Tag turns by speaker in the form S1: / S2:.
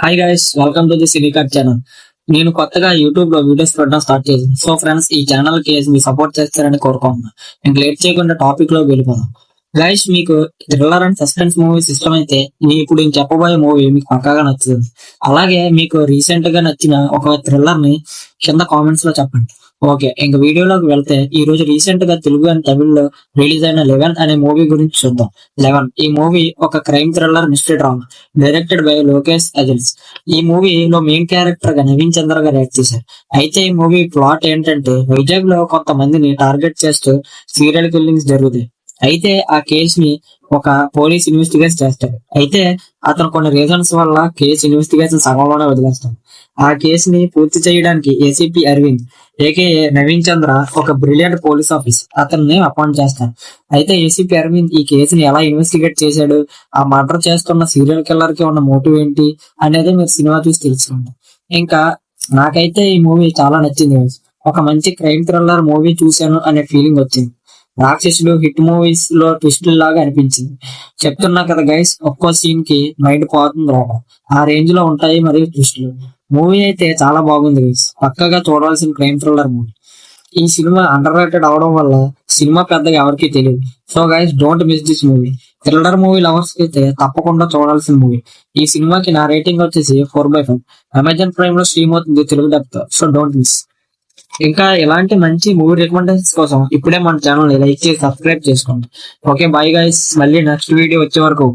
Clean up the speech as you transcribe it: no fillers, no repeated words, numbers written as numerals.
S1: Hi guys, welcome to the cinecard channel. నేను కొత్తగా YouTube లో వీడియోస్ పెట్టడం స్టార్ట్ చేశాను. సో ఫ్రెండ్స్, ఈ ఛానల్ కి మీ సపోర్ట్ చేస్తారని కోరుకుంటున్నాను. ఇంక లేట్ చేయకుండా టాపిక్ లో వెళ్ళిపోదాం. గైస్, మీకు థ్రిల్లర్ అండ్ సస్పెన్స్ మూవీస్ ఇష్టమైతే ఇప్పుడు నేను చెప్పబోయే మూవీ మీకు పక్కాగా నచ్చుతుంది. అలాగే మీకు రీసెంట్ గా నచ్చిన ఒక థ్రిల్లర్ ని కింద కామెంట్స్ లో చెప్పండి. ఓకే, ఇంక వీడియోలోకి వెళ్తే ఈ రోజు రీసెంట్ గా తెలుగు అండ్ తమిళ్లో రిలీజ్ అయిన 11 అనే మూవీ గురించి చూద్దాం. 11 ఈ మూవీ ఒక crime thriller mystery drama directed by Lokesh అజిల్స్. ఈ మూవీలో మెయిన్ క్యారెక్టర్ గా నవీన్ చంద్ర గారు యాక్ట్ చేశారు. అయితే ఈ మూవీ ప్లాట్ ఏంటంటే, వైజాగ్ లో కొంతమందిని టార్గెట్ చేస్తూ సీరియల్ కిల్లింగ్స్ జరుగుతాయి. అయితే ఆ కేసు ని ఒక పోలీస్ ఇన్వెస్టిగేట్ చేస్తాడు. అయితే అతను కొన్ని రీజన్స్ వల్ల కేసు ఇన్వెస్టిగేషన్ సగంలోనే వదిలేస్తాడు. ఆ కేసుని పూర్తి చేయడానికి ఏసీపీ అరవింద్ ఏకేఏ నవీన్ చంద్ర ఒక బ్రిలియంట్ పోలీస్ ఆఫీసర్ అతన్ని అపాయింట్ చేస్తాడు. అయితే ఏసీపీ అరవింద్ ఈ కేసుని ఎలా ఇన్వెస్టిగేట్ చేశాడు, ఆ మర్డర్ చేస్తున్న సీరియల్ కిల్లర్ కి ఉన్న మోటివ్ ఏంటి అనేది మీరు సినిమా చూసి తెలుసుకోండి. ఇంకా నాకైతే ఈ మూవీ చాలా నచ్చింది. ఒక మంచి క్రైమ్ థ్రిల్లర్ మూవీ చూశాను అనే ఫీలింగ్ వచ్చింది. రాక్షసులు హిట్ మూవీస్ లో ట్విస్ట్ లాగా అనిపించింది. చెప్తున్నా కదా గైస్, ఒక్కో సీన్ కి మైండ్ పోతుంది రాక, ఆ రేంజ్ లో ఉంటాయి మరియు ట్విస్టులు. మూవీ అయితే చాలా బాగుంది గైస్, పక్కగా చూడాల్సిన క్రైమ్ థ్రిల్లర్ మూవీ. ఈ సినిమా అండర్ రేటెడ్ అవడం వల్ల సినిమా పెద్దగా ఎవరికి తెలియదు. So guys, don't miss this movie. Thriller movie lovers కి అయితే తప్పకుండా చూడాల్సిన మూవీ. ఈ సినిమాకి నా రేటింగ్ వచ్చేసి 4/5. అమెజాన్ ప్రైమ్ లో స్ట్రీమ్ అవుతుంది తెలుగు డబ్ తో. So don't miss. ఇంకా ఇలాంటి మంచి మూవీ రికమెండేషన్స్ కోసం ఇప్పుడే మన ఛానల్ లైక్ చేసి సబ్స్క్రైబ్ చేసుకోండి. ఓకే, బై గైస్, మళ్ళీ నెక్స్ట్ వీడియో వచ్చే వరకు.